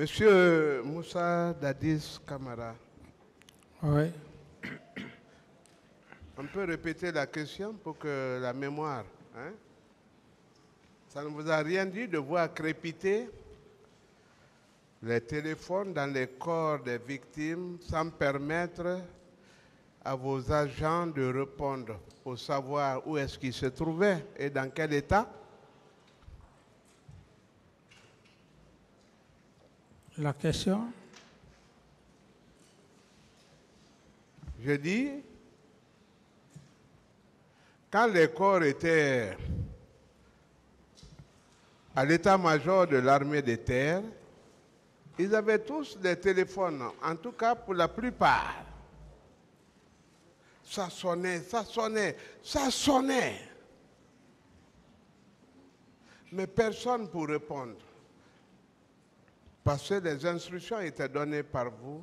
Monsieur Moussa Dadis Kamara. Oui. On peut répéter la question pour que la mémoire... Hein? Ça ne vous a rien dit de voir crépiter les téléphones dans les corps des victimes sans permettre à vos agents de répondre pour savoir où est-ce qu'ils se trouvaient et dans quel état? La question? Je dis, quand les corps étaient à l'état-major de l'armée de terre, ils avaient tous des téléphones, en tout cas pour la plupart. Ça sonnait, ça sonnait, ça sonnait. Mais personne pour répondre. Parce que les instructions étaient données par vous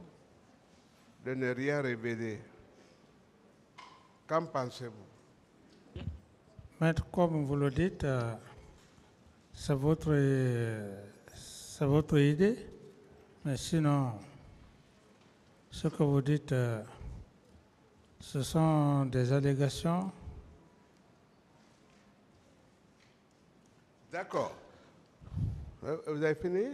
de ne rien révéler. Qu'en pensez-vous? Maître, comme vous le dites, c'est votre idée. Mais sinon, ce que vous dites, ce sont des allégations. D'accord. Vous avez fini?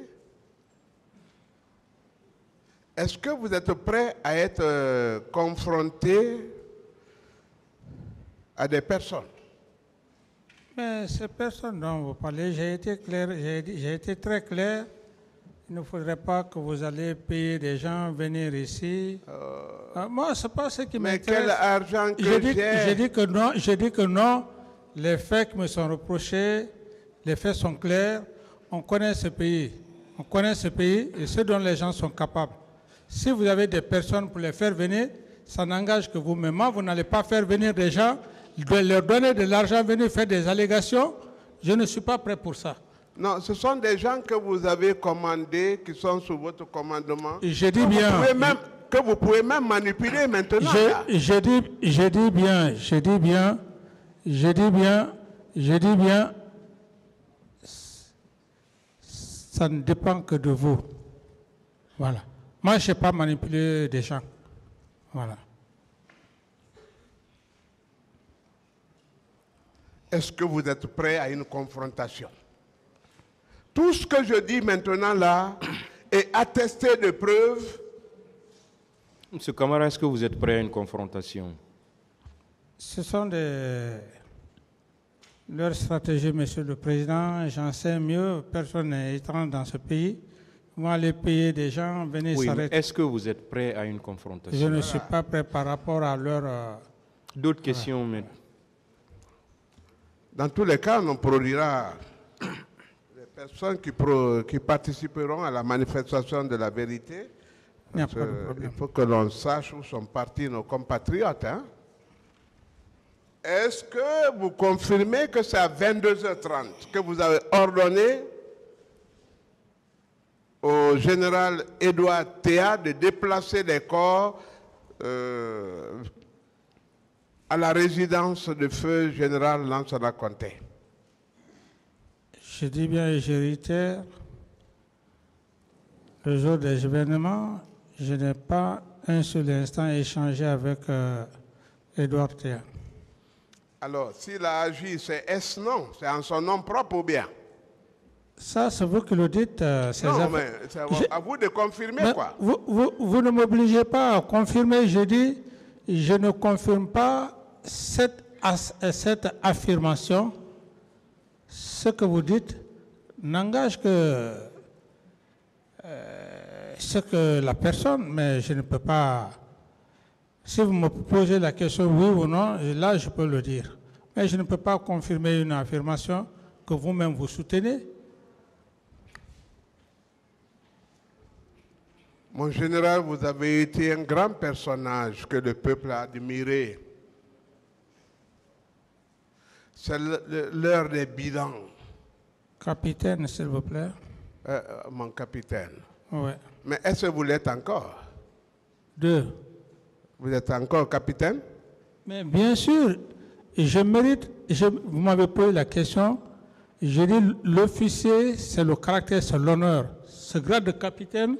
Est-ce que vous êtes prêt à être confronté à des personnes? Mais ces personnes dont vous parlez, j'ai été clair, j'ai été très clair. Il ne faudrait pas que vous allez payer des gens venir ici. Moi, c'est pas ce qui m'intéresse. Mais quel argent que j'ai? J'ai dit que non. Les faits qui me sont reprochés, les faits sont clairs. On connaît ce pays. On connaît ce pays et ce dont les gens sont capables. Si vous avez des personnes pour les faire venir, ça n'engage que vous-même. Vous n'allez pas faire venir des gens, leur donner de l'argent, venir faire des allégations. Je ne suis pas prêt pour ça. Non, ce sont des gens que vous avez commandés, qui sont sous votre commandement. Je dis bien. Que vous pouvez même manipuler maintenant. Je dis bien, ça ne dépend que de vous. Voilà. Moi, je ne sais pas manipuler des gens. Voilà. Est-ce que vous êtes prêt à une confrontation? Tout ce que je dis maintenant là est attesté de preuves. Monsieur Kamara, est-ce que vous êtes prêt à une confrontation? Ce sont leurs stratégies, Monsieur le Président. J'en sais mieux. Personne n'est étrange dans ce pays. Vous allez payer des gens, venez s'arrêter. Est-ce que vous êtes prêt à une confrontation? Je ne suis pas prêt par rapport à leur... D'autres questions, mais... Dans tous les cas, on produira les personnes qui participeront à la manifestation de la vérité. Il faut que l'on sache où sont partis nos compatriotes. Hein? Est-ce que vous confirmez que c'est à 22h30 que vous avez ordonné au général Édouard Théa de déplacer les corps à la résidence de feu général Lansana Conté? Je dis bien et je réitère, le jour des événements, je n'ai pas un seul instant échangé avec Édouard Théa. Alors, s'il a agi, c'est est-ce non? C'est en son nom propre ou bien? Ça, c'est vous qui le dites. Non, mais c'est à vous de confirmer, quoi. Vous ne m'obligez pas à confirmer. Je dis, je ne confirme pas cette affirmation. Ce que vous dites n'engage que ce que la personne, mais je ne peux pas... Si vous me posez la question oui ou non, là je peux le dire. Mais je ne peux pas confirmer une affirmation que vous-même vous soutenez. Mon général, vous avez été un grand personnage que le peuple a admiré. C'est l'heure des bilans. Capitaine, s'il vous plaît. Mon capitaine. Oui. Mais est-ce que vous l'êtes encore? Deux. Vous êtes encore capitaine? Mais bien sûr, je mérite, vous m'avez posé la question, Je dis l'officier, c'est le caractère, c'est l'honneur. Ce grade de capitaine,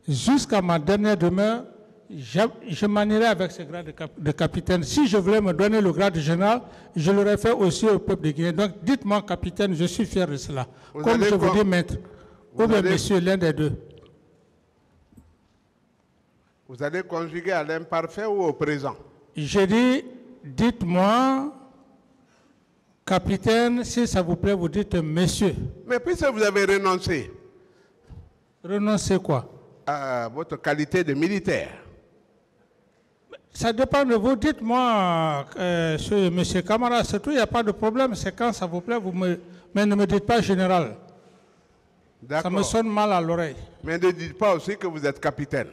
jusqu'à ma dernière demeure, je manierai avec ce grade de capitaine. Si je voulais me donner le grade de général, je l'aurais fait aussi au peuple de Guinée. Donc dites-moi capitaine, je suis fier de cela. Comme je vous dis maître, ou bien monsieur, l'un des deux. Vous allez conjuguer à l'imparfait ou au présent? J'ai dit, dites-moi, capitaine, si ça vous plaît, vous dites monsieur. Mais puisque vous avez renoncé Renoncer quoi? à votre qualité de militaire. Ça dépend de vous. Dites-moi, monsieur Camara, surtout, il n'y a pas de problème. C'est quand ça vous plaît, mais ne me dites pas général. Ça me sonne mal à l'oreille. Mais ne dites pas aussi que vous êtes capitaine.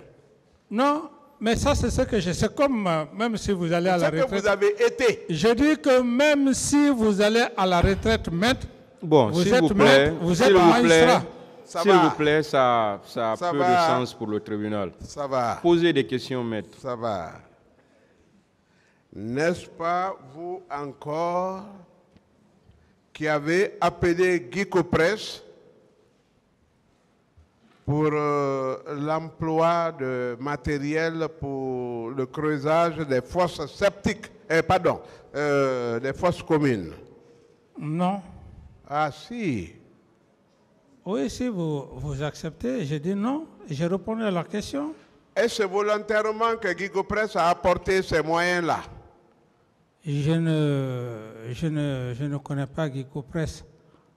Non, mais ça, c'est ce que je sais. Comme même si vous allez à la retraite. C'est que vous avez été. Je dis que même si vous allez à la retraite, maître, Bon, vous s'il êtes vous plaît, maître, vous êtes magistrat. S'il vous plaît, ça a peu de va. sens pour le tribunal. Ça va. Posez des questions, maître. Ça va. N'est-ce pas vous encore qui avez appelé Guy Copresse pour l'emploi de matériel pour le creusage des fosses septiques, des fosses communes? Non. Ah si. Oui, si vous acceptez, j'ai dit non. J'ai répondu à la question. Est-ce volontairement que Guy Copresse a apporté ces moyens-là? Je ne connais pas Guy Copresse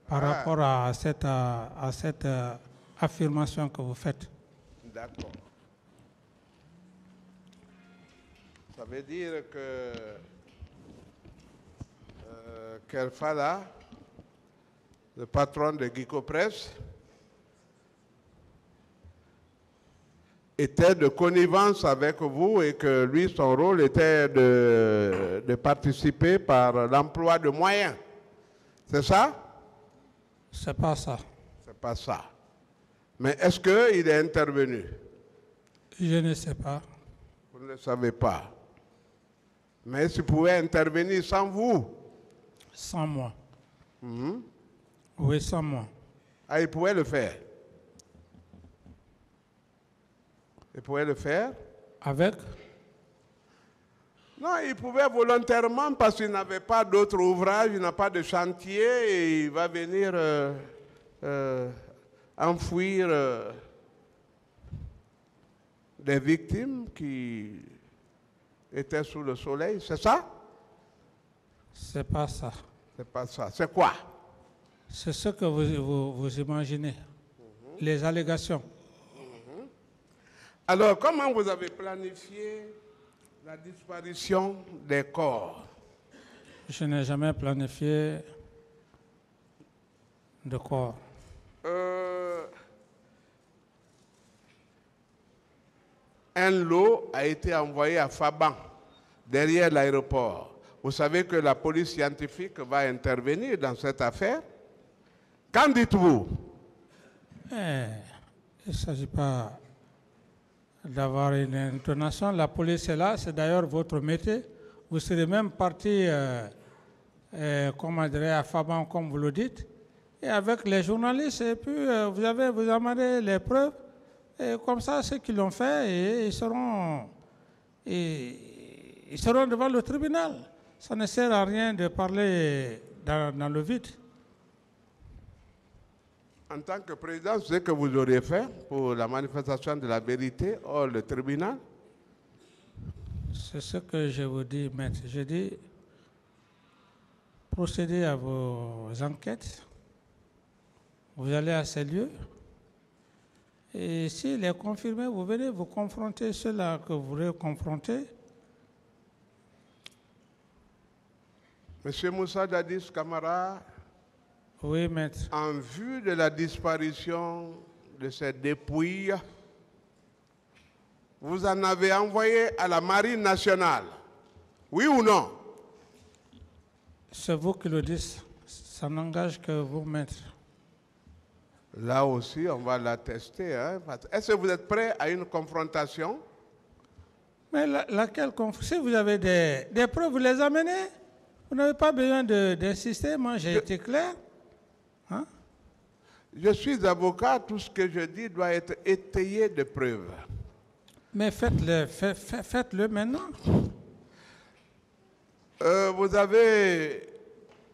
par rapport à cette affirmation que vous faites. D'accord. Ça veut dire que Kerfala, le patron de Guy Copresse, était de connivence avec vous et que lui, son rôle était de participer par l'emploi de moyens. C'est ça? C'est pas ça. C'est pas ça. Mais est-ce qu'il est intervenu? Je ne sais pas. Vous ne le savez pas. Mais est-ce qu'il pouvait intervenir sans vous? Sans moi. Oui, sans moi. Ah, il pouvait le faire. Il pouvait le faire? Avec? Non, il pouvait volontairement parce qu'il n'avait pas d'autre ouvrage, il n'a pas de chantier et il va venir enfouir des victimes qui étaient sous le soleil. C'est ça? C'est pas ça. C'est pas ça. C'est quoi? C'est ce que vous imaginez. Les allégations. Alors, comment vous avez planifié la disparition des corps? Je n'ai jamais planifié de corps. Un lot a été envoyé à Faban, derrière l'aéroport. Vous savez que la police scientifique va intervenir dans cette affaire. Qu'en dites-vous? Il ne s'agit pas d'avoir une intonation. La police est là, c'est d'ailleurs votre métier. Vous serez même parti, comment dirais, à Faban, comme vous le dites, et avec les journalistes, et puis vous amenez les preuves, et comme ça, ceux qui l'ont fait, et ils seront devant le tribunal. Ça ne sert à rien de parler dans le vide. En tant que président, ce que vous auriez fait pour la manifestation de la vérité hors le tribunal? C'est ce que je vous dis, maître. Je dis, procédez à vos enquêtes. Vous allez à ces lieux. Et s'il est confirmé, vous venez vous confronter ceux-là que vous voulez confronter. Monsieur Moussa Dadis Camara, oui, maître. En vue de la disparition de ces dépouilles, vous en avez envoyé à la Marine nationale. Oui ou non? C'est vous qui le dites. Ça n'engage que vous, maître. Là aussi, on va l'attester. Hein? Est-ce que vous êtes prêt à une confrontation? Mais laquelle confrontation? Si vous avez des preuves, vous les amenez. Vous n'avez pas besoin d'insister. Moi, j'ai été clair. Je suis avocat, tout ce que je dis doit être étayé de preuves. Mais faites-le maintenant. Vous avez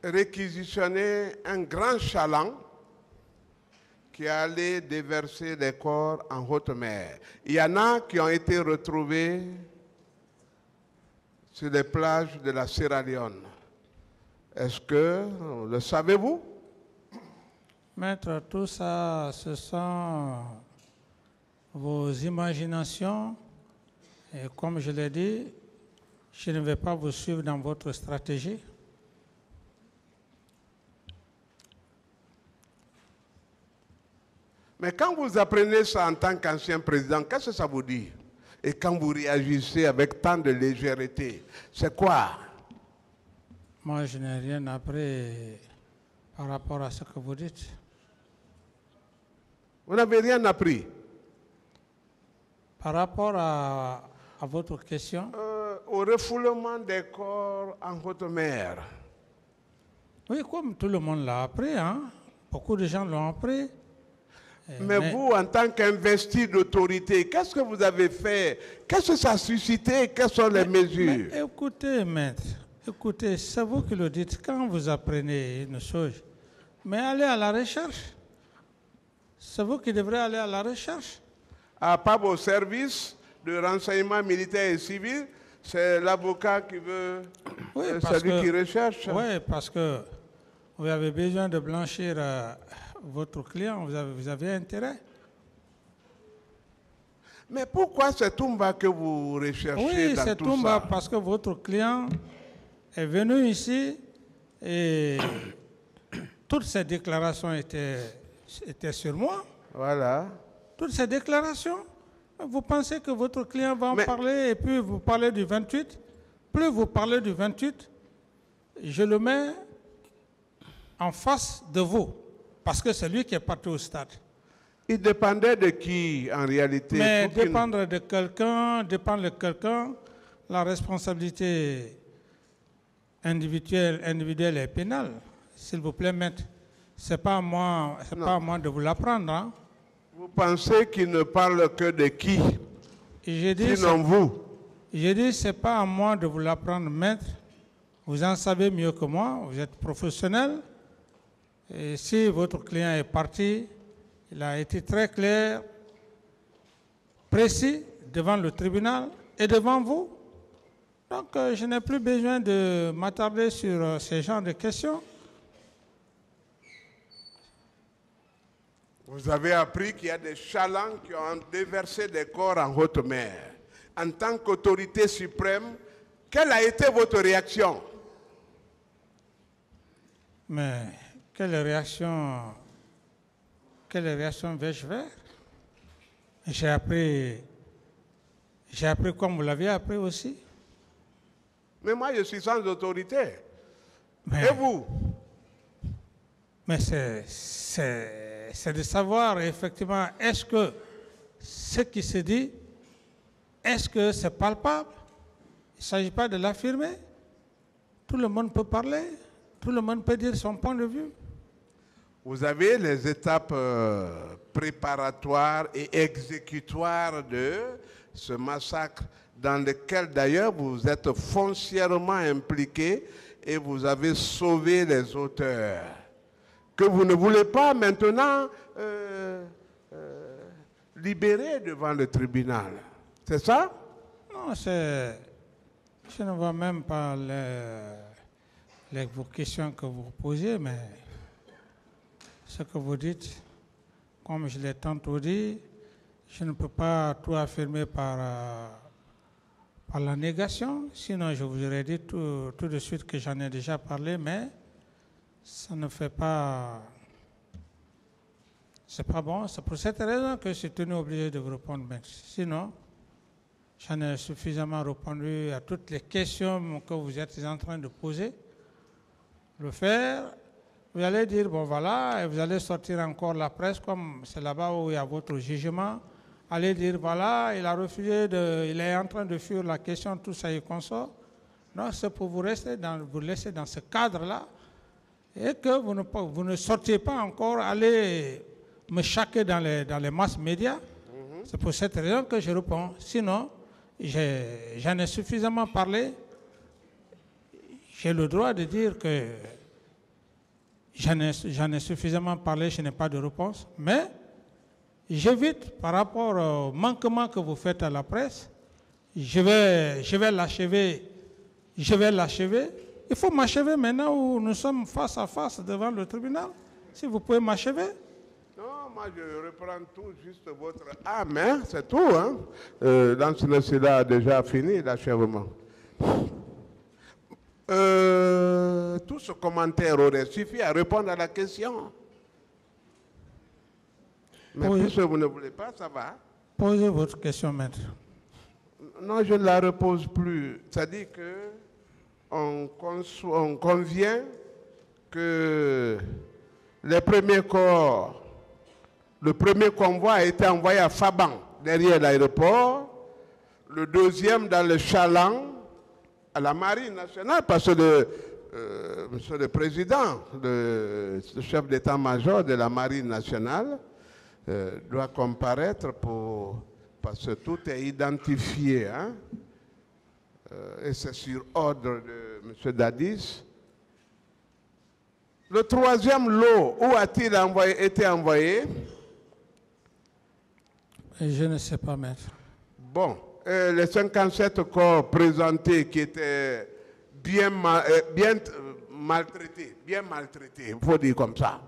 réquisitionné un grand chaland qui allait déverser les corps en haute mer. Il y en a qui ont été retrouvés sur les plages de la Sierra Leone. Est-ce que le savez-vous? Maître, tout ça, ce sont vos imaginations. Et comme je l'ai dit, je ne vais pas vous suivre dans votre stratégie. Mais quand vous apprenez ça en tant qu'ancien président, qu'est-ce que ça vous dit? Et quand vous réagissez avec tant de légèreté, c'est quoi? Moi, je n'ai rien appris par rapport à ce que vous dites. Vous n'avez rien appris? Par rapport à votre question, Au refoulement des corps en haute mer. oui, comme tout le monde l'a appris, hein? Beaucoup de gens l'ont appris. Mais vous, en tant qu'investi d'autorité, qu'est-ce que vous avez fait? Qu'est-ce que ça a suscité? Quelles sont les mesures? Mais écoutez, maître, écoutez, c'est vous qui le dites. Quand vous apprenez une chose, mais allez à la recherche. C'est vous qui devrez aller à la recherche. À part vos services de renseignement militaire et civil, c'est l'avocat qui veut, Oui, celui qui recherche. Oui, parce que vous avez besoin de blanchir votre client, vous avez intérêt. Mais pourquoi c'est Toumba que vous recherchez Oui, dans c'est tout Toumba ça? parce que votre client est venu ici et toutes ces déclarations étaient sur moi. Voilà. Toutes ces déclarations. Vous pensez que votre client va en parler et puis vous parlez du 28? Plus vous parlez du 28, je le mets en face de vous. Parce que c'est lui qui est parti au stade. Il dépendait de qui, en réalité? Mais dépendre de quelqu'un, la responsabilité individuelle et pénale. S'il vous plaît, maître, c'est pas à moi de vous l'apprendre. Hein? Vous pensez qu'il ne parle que de qui? Sinon vous. J'ai dit, c'est pas à moi de vous l'apprendre, maître. Vous en savez mieux que moi, vous êtes professionnel. Et si votre client est parti, il a été très clair, précis, devant le tribunal et devant vous. Donc, je n'ai plus besoin de m'attarder sur ces genres de questions. Vous avez appris qu'il y a des chalands qui ont déversé des corps en haute mer. En tant qu'autorité suprême, quelle a été votre réaction? Mais quelle réaction vais-je faire? J'ai appris comme vous l'aviez appris aussi. Mais moi, je suis sans autorité. Et vous? Mais c'est de savoir effectivement, est-ce que ce qui se dit, est-ce que c'est palpable? Il ne s'agit pas de l'affirmer. Tout le monde peut parler, tout le monde peut dire son point de vue. Vous avez les étapes préparatoires et exécutoires de ce massacre dans lequel d'ailleurs vous êtes foncièrement impliqué et vous avez sauvé les auteurs. Que vous ne voulez pas maintenant libérer devant le tribunal. C'est ça? Non, je ne vois même pas vos questions que vous posez, mais ce que vous dites, comme je l'ai tantôt dit, je ne peux pas tout affirmer par la négation, sinon je vous aurais dit tout de suite que j'en ai déjà parlé, mais ça ne fait pas... C'est pas bon. C'est pour cette raison que je suis tenu obligé de vous répondre. Mais sinon, j'en ai suffisamment répondu à toutes les questions que vous êtes en train de poser. Le faire, vous allez dire, bon voilà, et vous allez sortir encore la presse, comme c'est là-bas où il y a votre jugement. Allez dire, voilà, il a refusé, il est en train de fuir la question, tout ça et consort. Non, c'est pour vous laisser dans ce cadre-là et que vous ne sortiez pas encore aller me chaquer dans les masses médias. C'est pour cette raison que je réponds. Sinon, j'en ai suffisamment parlé. J'ai le droit de dire que j'en ai suffisamment parlé, je n'ai pas de réponse. Mais j'évite, par rapport au manquement que vous faites à la presse, je vais l'achever. Il faut m'achever maintenant où nous sommes face à face devant le tribunal. Si vous pouvez m'achever. Non, moi je reprends tout, juste votre âme, hein, c'est tout. Hein. L'Ancien a déjà fini l'achèvement. Tout ce commentaire aurait suffi à répondre à la question. Mais puisque vous ne voulez pas, ça va. Posez votre question, maître. Non, je ne la repose plus. C'est-à-dire qu'on convient que le premier convoi a été envoyé à Faban, derrière l'aéroport. Le deuxième dans le Chaland, à la Marine nationale, parce que monsieur le président, le chef d'état-major de la Marine nationale, doit comparaître parce que tout est identifié. Hein? Et c'est sur ordre de M. Dadis. Le troisième lot, où a-t-il été envoyé? Je ne sais pas, maître. Bon, les 57 corps présentés qui étaient bien maltraités, il faut dire comme ça.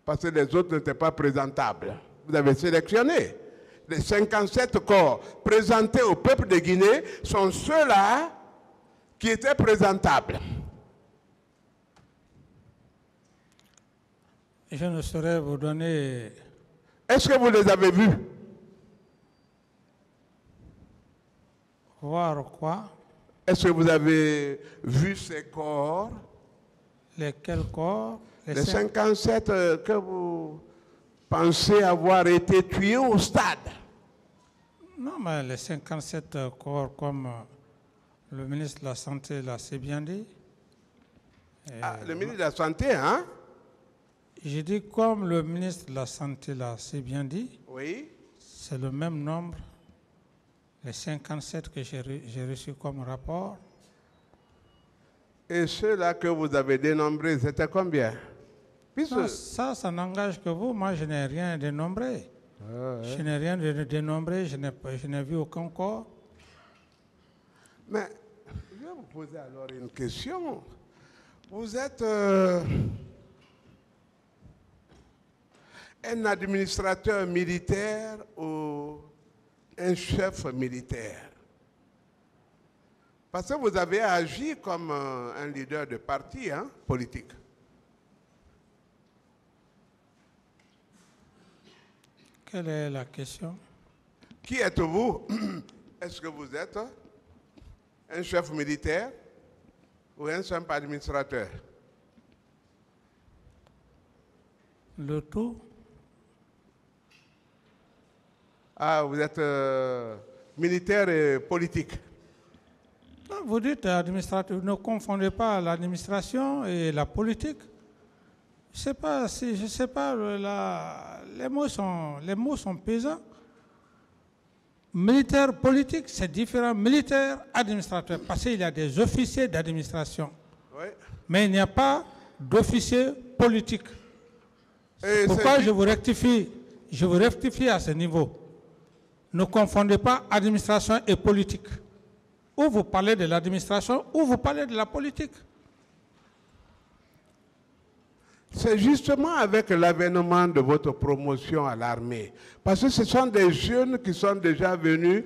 Parce que les autres n'étaient pas présentables. Vous avez sélectionné. Les 57 corps présentés au peuple de Guinée sont ceux-là qui étaient présentables. Je ne saurais vous donner... Est-ce que vous les avez vus? Voir quoi? Est-ce que vous avez vu ces corps? Lesquels corps? Les 57 que vous pensez avoir été tués au stade. Non, mais les 57 corps, comme le ministre de la Santé l'a si bien dit. Le ministre de la Santé, hein? J'ai dit comme le ministre de la Santé l'a si bien dit. Oui. C'est le même nombre, les 57 que j'ai reçus comme rapport. Et ceux-là que vous avez dénombrés, c'était combien? Non, ça n'engage que vous. Moi, je n'ai rien dénombré. Je n'ai rien dénombré, je n'ai vu aucun corps. Mais je vais vous poser alors une question. Vous êtes un administrateur militaire ou un chef militaire? Parce que vous avez agi comme un leader de parti, hein, politique. Quelle est la question? Qui êtes-vous? Est-ce que vous êtes un chef militaire ou un simple administrateur? Le tout. Ah, vous êtes militaire et politique. Non, vous dites administrateur, ne confondez pas l'administration et la politique. Je ne sais pas, les mots sont pesants. Militaire, politique, c'est différent. Militaire, administrateur, parce qu'il y a des officiers d'administration. Oui. Mais il n'y a pas d'officiers politiques. Pourquoi je vous rectifie à ce niveau. Ne confondez pas administration et politique. Ou vous parlez de l'administration, ou vous parlez de la politique. C'est justement avec l'avènement de votre promotion à l'armée. Parce que ce sont des jeunes qui sont déjà venus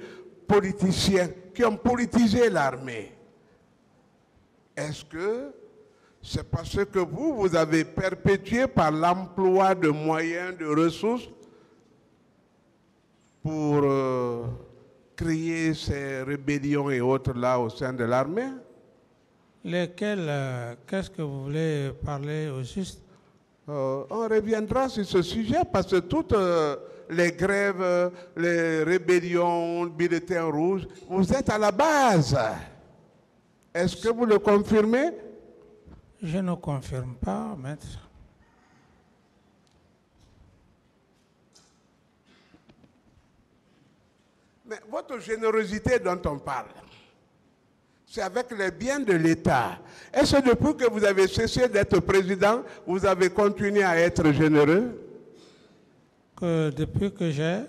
politiciens, qui ont politisé l'armée. Est-ce que c'est parce que vous avez perpétué par l'emploi de moyens, de ressources pour créer ces rébellions et autres là au sein de l'armée? Lesquels, qu'est-ce que vous voulez parler au juste? On reviendra sur ce sujet parce que toutes les grèves, les rébellions, le bulletin rouge, vous êtes à la base. Est-ce que vous le confirmez? Je ne confirme pas, maître. Mais votre générosité dont on parle, c'est avec les biens de l'État. Est-ce que depuis que vous avez cessé d'être président, vous avez continué à être généreux? Que depuis que j'ai...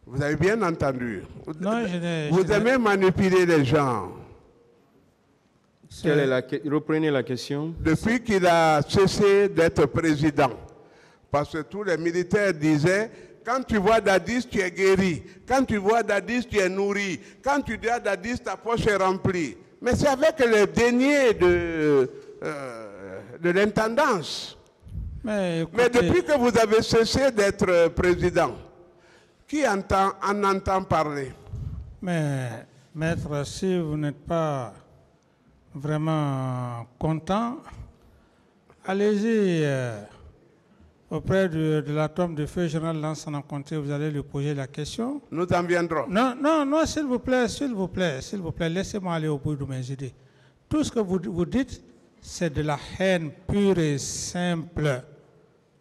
Vous avez bien entendu. Non, Vous aimez manipuler les gens. Reprenez la question. Depuis qu'il a cessé d'être président. Parce que tous les militaires disaient, quand tu vois Dadis, tu es guéri. Quand tu vois Dadis, tu es nourri. Quand tu vois Dadis, ta poche est remplie. Mais c'est avec les deniers de l'intendance. Mais depuis que vous avez cessé d'être président, qui en entend parler? Mais, maître, si vous n'êtes pas vraiment content, allez-y auprès de la tombe de feu général Lansana Conté, vous allez lui poser la question. Nous en viendrons. Non, s'il vous plaît, laissez-moi aller au bout de mes idées. Tout ce que vous dites, c'est de la haine pure et simple.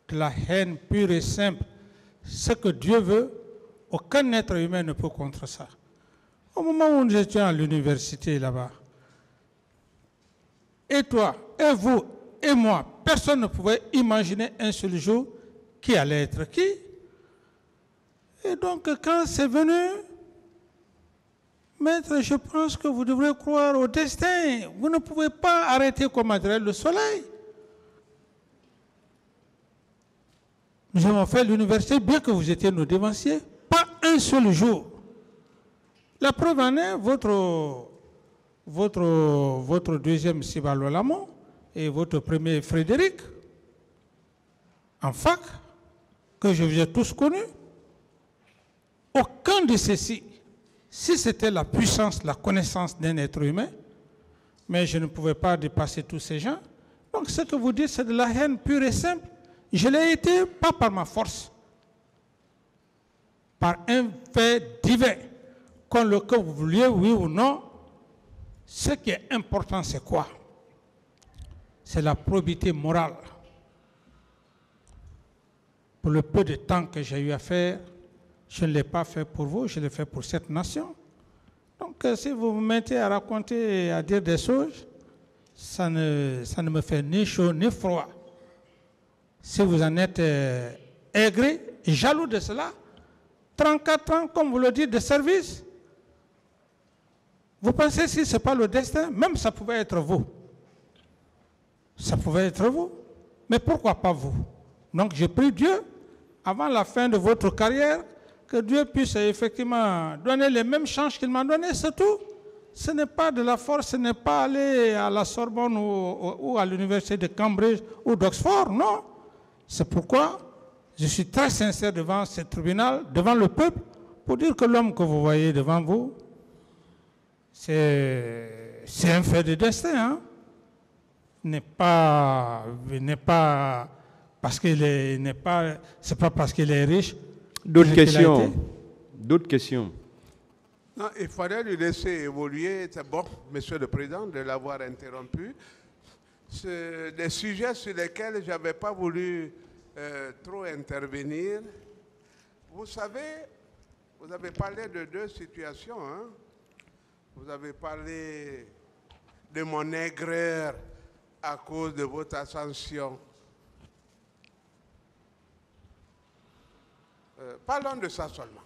De la haine pure et simple. Ce que Dieu veut, aucun être humain ne peut contre ça. Au moment où nous étions à l'université là-bas, et toi, et vous, et moi, personne ne pouvait imaginer un seul jour qui allait être qui. Et donc, quand c'est venu, maître, je pense que vous devrez croire au destin. Vous ne pouvez pas arrêter, comme dirait le soleil. Nous avons fait l'université, bien que vous étiez nos devanciers, pas un seul jour. La preuve en est votre deuxième Sibalo Lamont et votre premier Frédéric, en fac, que je vous ai tous connus. Aucun de ceux-ci, si c'était la puissance, la connaissance d'un être humain, mais je ne pouvais pas dépasser tous ces gens. Donc ce que vous dites, c'est de la haine pure et simple. Je l'ai été, pas par ma force, par un fait divin. Que vous vouliez, oui ou non, ce qui est important, c'est quoi? C'est la probité morale. Pour le peu de temps que j'ai eu à faire, je ne l'ai pas fait pour vous, je l'ai fait pour cette nation. Donc, si vous vous mettez à raconter et à dire des choses, ça ne me fait ni chaud ni froid. Si vous en êtes aigri et jaloux de cela, 34 ans, comme vous le dites, de service, vous pensez si ce n'est pas le destin, même ça pouvait être vous. Ça pouvait être vous. Mais pourquoi pas vous? Donc je prie Dieu, avant la fin de votre carrière, que Dieu puisse effectivement donner les mêmes chances qu'il m'a donné, c'est tout. Ce n'est pas de la force, ce n'est pas aller à la Sorbonne ou à l'université de Cambridge ou d'Oxford, non. C'est pourquoi je suis très sincère devant ce tribunal, devant le peuple, pour dire que l'homme que vous voyez devant vous, c'est un fait de destin. Hein? N'est pas parce c'est pas parce qu'il est riche. D'autres questions? D'autres questions? Non, il fallait lui laisser évoluer. C'est bon, Monsieur le Président, de l'avoir interrompu. C'est des sujets sur lesquels je n'avais pas voulu trop intervenir. Vous savez, vous avez parlé de deux situations. Hein? Vous avez parlé de mon aigreur à cause de votre ascension. Parlons de ça seulement.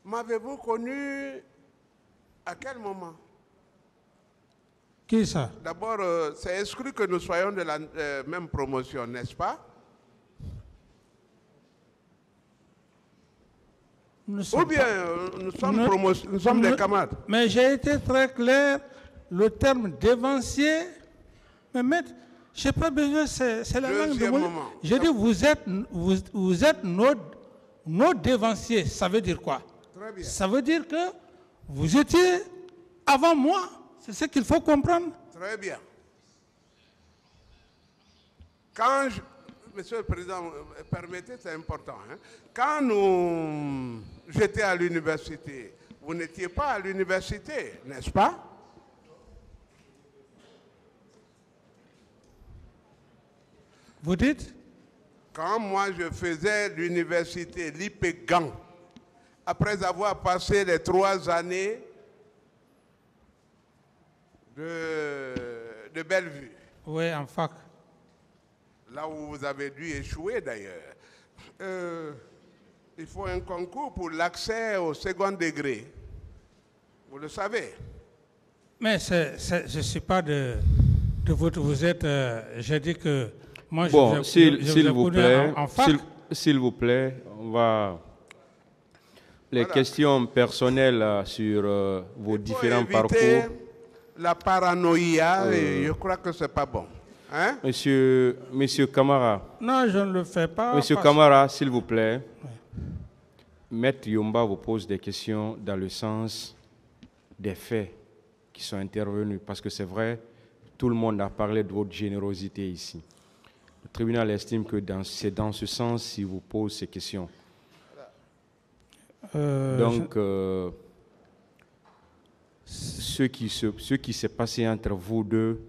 M'avez-vous connu à quel moment? Qui ça? D'abord, c'est exclu que nous soyons de la même promotion, n'est-ce pas? Ou bien nous sommes des camarades. Mais j'ai été très clair, le terme dévancier, mais maître, je n'ai pas besoin, c'est la langue de mon... J'ai dit, vous êtes nos dévanciers. Ça veut dire quoi? Très bien. Ça veut dire que vous étiez avant moi. C'est ce qu'il faut comprendre. Très bien. Monsieur le Président, permettez, c'est important. Hein? Quand j'étais à l'université, vous n'étiez pas à l'université, n'est-ce pas? Vous dites? Quand moi je faisais l'université, l'IPEGAN, après avoir passé les 3 années de Bellevue. Oui, en fac. Là où vous avez dû échouer d'ailleurs. Il faut un concours pour l'accès au second degré. Vous le savez. Mais je ne suis pas de votre... Vous êtes... j'ai dit que... Moi, Bon, s'il vous plaît, en fac. s'il vous plaît, on va... Les questions personnelles sur vos différents parcours. La paranoïa, et je crois que ce n'est pas bon. Hein? Monsieur Camara. Non, je ne le fais pas. Monsieur Camara, s'il vous plaît. Oui. Maître Yomba vous pose des questions dans le sens des faits qui sont intervenus. Parce que c'est vrai, tout le monde a parlé de votre générosité ici. Le tribunal estime que c'est dans ce sens qu'il vous pose ces questions. Donc, ce qui s'est passé entre vous deux,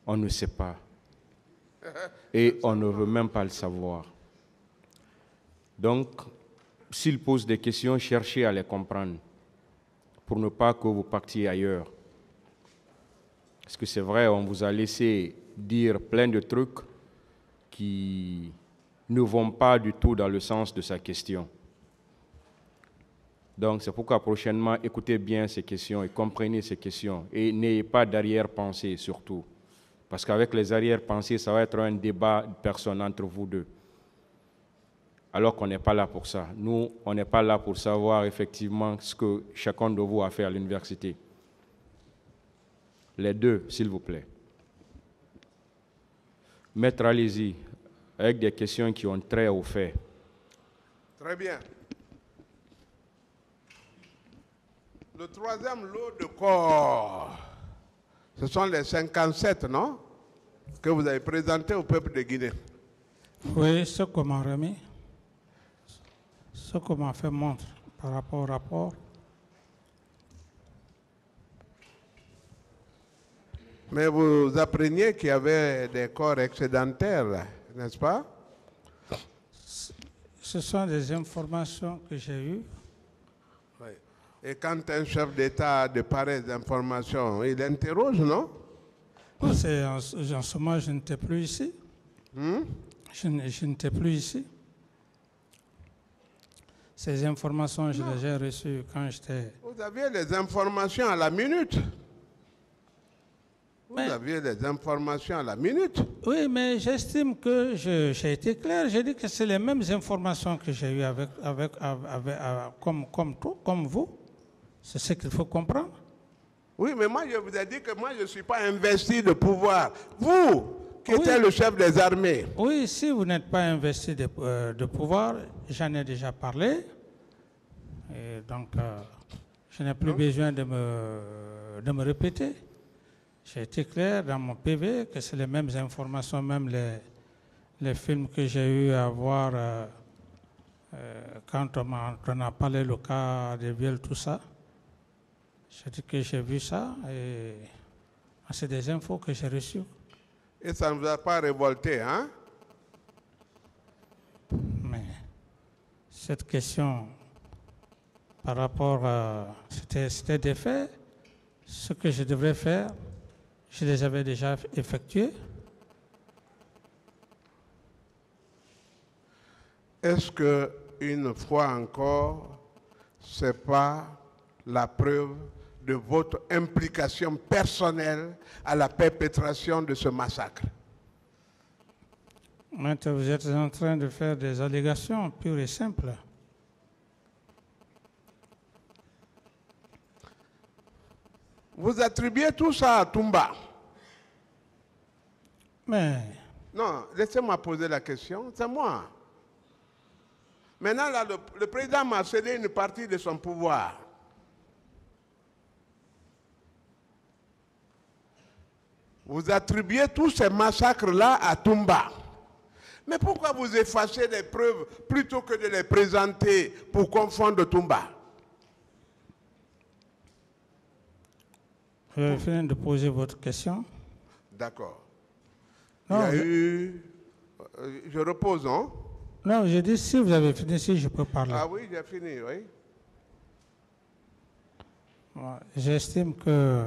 on ne sait pas. Et on ne veut même pas le savoir. Donc, s'il pose des questions, cherchez à les comprendre pour ne pas que vous partiez ailleurs. Parce que c'est vrai, on vous a laissé dire plein de trucs qui ne vont pas du tout dans le sens de sa question. Donc, c'est pourquoi prochainement, écoutez bien ces questions et comprenez ces questions. Et n'ayez pas d'arrière-pensée, surtout. Parce qu'avec les arrière-pensées, ça va être un débat de personnes entre vous deux. Alors qu'on n'est pas là pour ça. Nous, on n'est pas là pour savoir effectivement ce que chacun de vous a fait à l'université. Les deux, s'il vous plaît. Maître, allez-y, avec des questions qui ont trait aux faits. Très bien. Le 3e lot de corps, ce sont les 57, non? Que vous avez présenté au peuple de Guinée. Oui, ce qu'on m'a remis, ce qu'on m'a fait montre par rapport au rapport. Mais vous appreniez qu'il y avait des corps excédentaires, n'est-ce pas? Ce sont des informations que j'ai eues. Oui. Et quand un chef d'État a de pareilles informations, il interroge, non? En ce moment, je n'étais plus ici. Je n'étais plus ici. Ces informations, je les ai reçues quand j'étais... Vous aviez les informations à la minute. Vous aviez les informations à la minute. Oui, mais j'estime que j'ai été clair. J'ai dit que c'est les mêmes informations que j'ai eues comme vous. C'est ce qu'il faut comprendre. Oui, mais moi, je vous ai dit que moi, je ne suis pas investi de pouvoir. Vous, qui êtes le chef des armées. Oui, si vous n'êtes pas investi de pouvoir, j'en ai déjà parlé. Et donc, je n'ai plus besoin de me répéter. J'ai été clair dans mon PV que c'est les mêmes informations, même les films que j'ai eu à voir quand on a parlé le cas des viols, tout ça. J'ai dit que j'ai vu ça et c'est des infos que j'ai reçues. Et ça ne vous a pas révolté, hein? Mais cette question, par rapport à... C'était des faits. Ce que je devrais faire, je les avais déjà effectués. Est-ce que, une fois encore, ce n'est pas la preuve de votre implication personnelle à la perpétration de ce massacre? Maintenant, vous êtes en train de faire des allégations pures et simples. Vous attribuez tout ça à Toumba. Mais... Non, laissez-moi poser la question, c'est moi. Maintenant, là, le président m'a cédé une partie de son pouvoir. Vous attribuez tous ces massacres-là à Toumba. Mais pourquoi vous effacez les preuves plutôt que de les présenter pour confondre Toumba? Je vais finir de poser votre question. D'accord. Non, il y a eu... Je repose, non? Non, je dis si vous avez fini, si je peux parler. Ah oui, j'ai fini, oui. J'estime que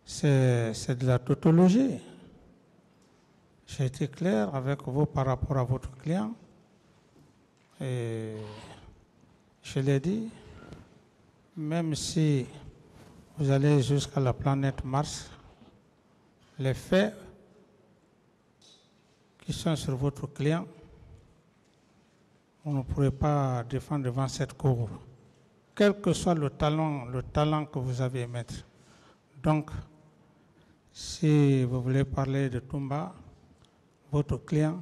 c'est de la tautologie. J'ai été clair avec vous par rapport à votre client. Et je l'ai dit, même si vous allez jusqu'à la planète Mars, les faits qui sont sur votre client, vous ne pourrez pas défendre devant cette cour, quel que soit le talent que vous avez à mettre. Donc, si vous voulez parler de Toumba, votre client,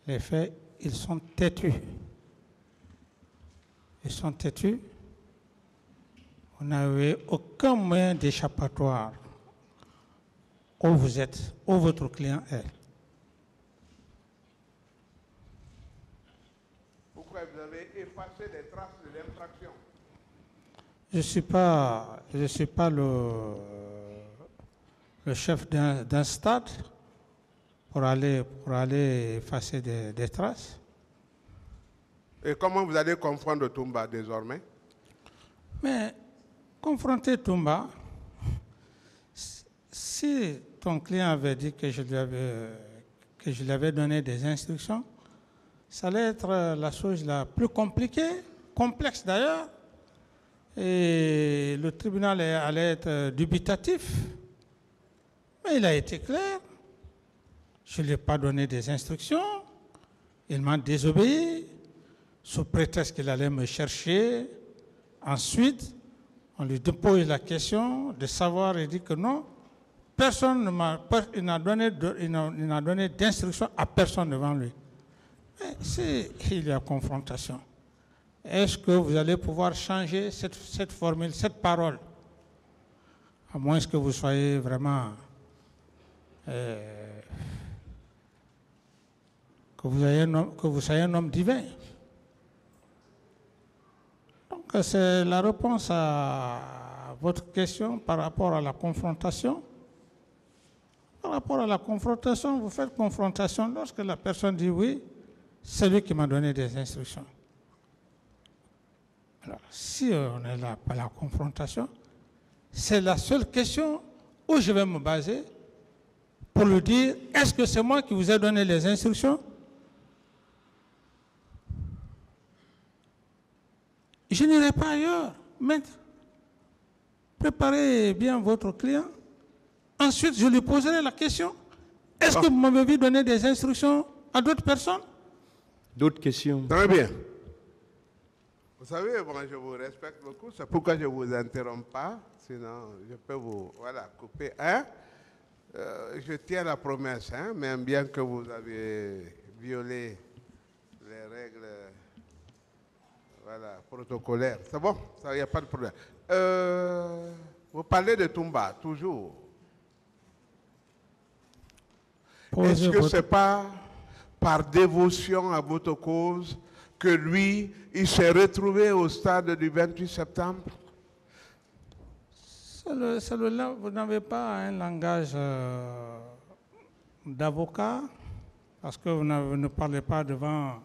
les faits, ils sont têtus. Ils sont têtus. Vous n'avez aucun moyen d'échappatoire où vous êtes, où votre client est. Pourquoi vous avez effacé les traces de l'infraction? Je ne suis pas le chef d'un stade pour aller effacer des traces. Et comment vous allez confondre Toumba désormais? Mais confronter Toumba, si ton client avait dit que je lui avais donné des instructions, ça allait être la chose la plus compliquée, complexe d'ailleurs, et le tribunal allait être dubitatif. Mais il a été clair. Je ne lui ai pas donné des instructions. Il m'a désobéi sous prétexte qu'il allait me chercher. Ensuite, on lui dépose la question de savoir, il dit que non, personne n'a donné d'instruction à personne devant lui. Mais s'il y a confrontation, est-ce que vous allez pouvoir changer cette formule, cette parole? À moins que vous soyez vraiment... que vous soyez un homme divin. Donc, c'est la réponse à votre question par rapport à la confrontation. Par rapport à la confrontation, vous faites confrontation lorsque la personne dit oui, c'est lui qui m'a donné des instructions. Alors, si on est là par la confrontation, c'est la seule question où je vais me baser pour lui dire, est-ce que c'est moi qui vous ai donné les instructions? Je n'irai pas ailleurs. Maître, préparez bien votre client. Ensuite, je lui poserai la question. Est-ce que vous m'avez donné des instructions à d'autres personnes? D'autres questions? Très bien. Vous savez, moi, je vous respecte beaucoup. C'est pourquoi je ne vous interromps pas. Sinon, je peux vous couper. Je tiens la promesse, même bien que vous avez violé les règles protocolaires. C'est bon, il n'y a pas de problème. Vous parlez de Toumba, toujours. Est-ce que ce n'est pas par dévotion à votre cause que lui, il s'est retrouvé au stade du 28 septembre? Vous n'avez pas un langage d'avocat, parce que vous ne parlez pas devant...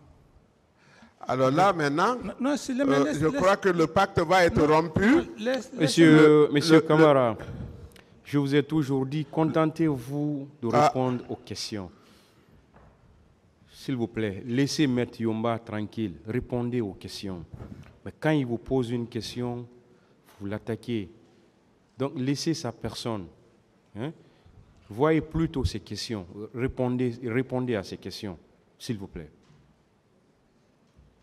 Alors là, maintenant, je crois que le pacte va être rompu. Monsieur Camara, je vous ai toujours dit, contentez-vous de répondre aux questions. S'il vous plaît, laissez Maître Yomba tranquille, répondez aux questions. Mais quand il vous pose une question, vous l'attaquez. Donc laissez sa personne. Voyez plutôt ses questions. Répondez à ses questions, s'il vous plaît.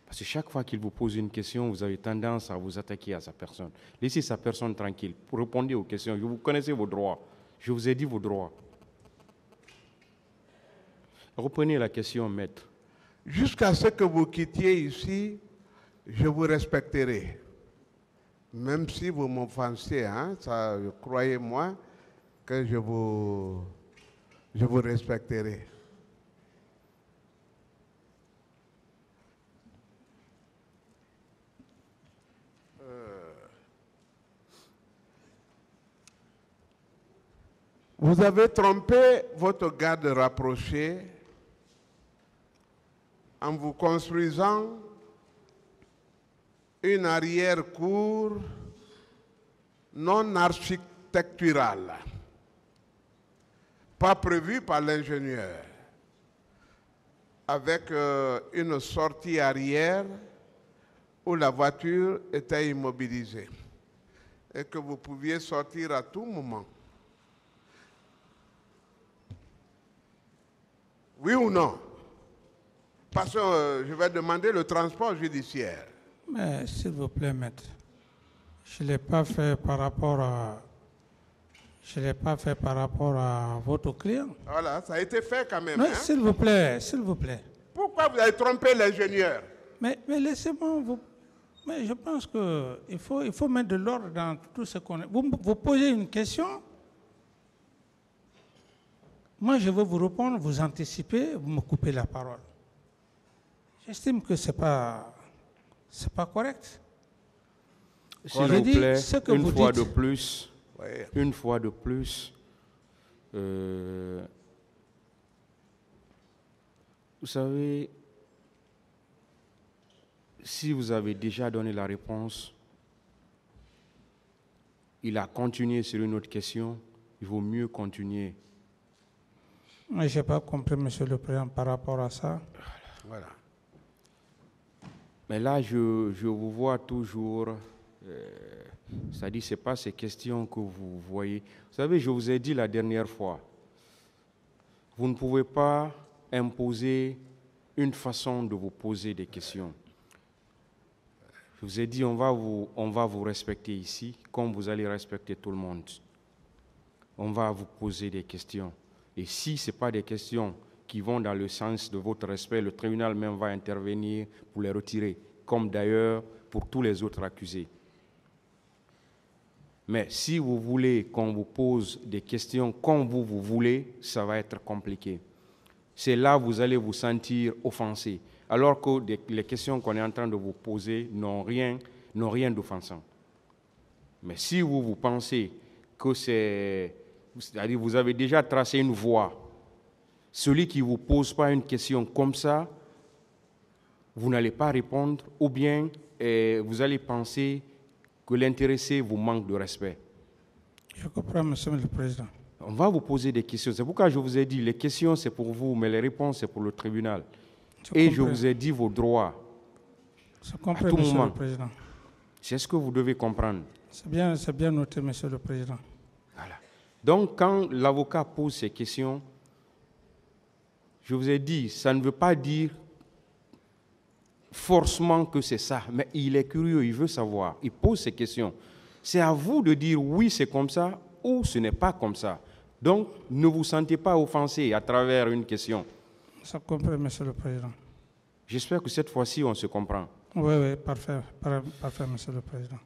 Parce que chaque fois qu'il vous pose une question, vous avez tendance à vous attaquer à sa personne. Laissez sa personne tranquille. Répondez aux questions. Vous connaissez vos droits. Je vous ai dit vos droits. Reprenez la question, maître. Jusqu'à ce que vous quittiez ici, je vous respecterai. Même si vous m'offensez, croyez-moi que je vous respecterai. Vous avez trompé votre garde rapproché en vous construisant une arrière-cour non architecturale, pas prévue par l'ingénieur, avec une sortie arrière où la voiture était immobilisée et que vous pouviez sortir à tout moment. Oui ou non? Parce que je vais demander le transport judiciaire. Mais s'il vous plaît, maître, je ne l'ai pas fait par rapport à... Je ne l'ai pas fait par rapport à votre client. Voilà, ça a été fait quand même. Non, Hein? s'il vous plaît, s'il vous plaît. Pourquoi vous avez trompé l'ingénieur? Mais laissez-moi vous... Mais je pense qu'il faut mettre de l'ordre dans tout ce qu'on... Vous posez une question, moi je veux vous répondre, vous anticipez, vous me coupez la parole. J'estime que c'est pas correct. S'il vous plaît, une fois de plus, Ouais. une fois de plus, vous savez, si vous avez déjà donné la réponse, il a continué sur une autre question, il vaut mieux continuer. Mais je n'ai pas compris, Monsieur le Président, par rapport à ça. Voilà. Mais là, je vous vois toujours, c'est-à-dire ce n'est pas ces questions que vous voyez. Vous savez, je vous ai dit la dernière fois, vous ne pouvez pas imposer une façon de vous poser des questions. Je vous ai dit, on va vous respecter ici, comme vous allez respecter tout le monde. On va vous poser des questions. Et si ce n'est pas des questions qui vont dans le sens de votre respect, le tribunal même va intervenir pour les retirer, comme d'ailleurs pour tous les autres accusés. Mais si vous voulez qu'on vous pose des questions comme vous voulez, ça va être compliqué. C'est là que vous allez vous sentir offensé, alors que les questions qu'on est en train de vous poser n'ont rien d'offensant. Mais si vous pensez que c'est-à-dire vous avez déjà tracé une voie, celui qui ne vous pose pas une question comme ça, vous n'allez pas répondre, ou bien vous allez penser que l'intéressé vous manque de respect. Je comprends, Monsieur le Président. On va vous poser des questions. C'est pourquoi je vous ai dit, les questions c'est pour vous, mais les réponses c'est pour le tribunal. Je vous ai dit vos droits. Je comprends, à tout Monsieur moment. le Président. C'est ce que vous devez comprendre. C'est bien noté, Monsieur le Président. Voilà. Donc, quand l'avocat pose ces questions, je vous ai dit, ça ne veut pas dire forcément que c'est ça, mais il est curieux, il veut savoir, il pose ces questions. C'est à vous de dire oui, c'est comme ça ou ce n'est pas comme ça. Donc, ne vous sentez pas offensé à travers une question. Je comprends, Monsieur le Président. J'espère que cette fois-ci, on se comprend. Oui, parfait, Monsieur le Président.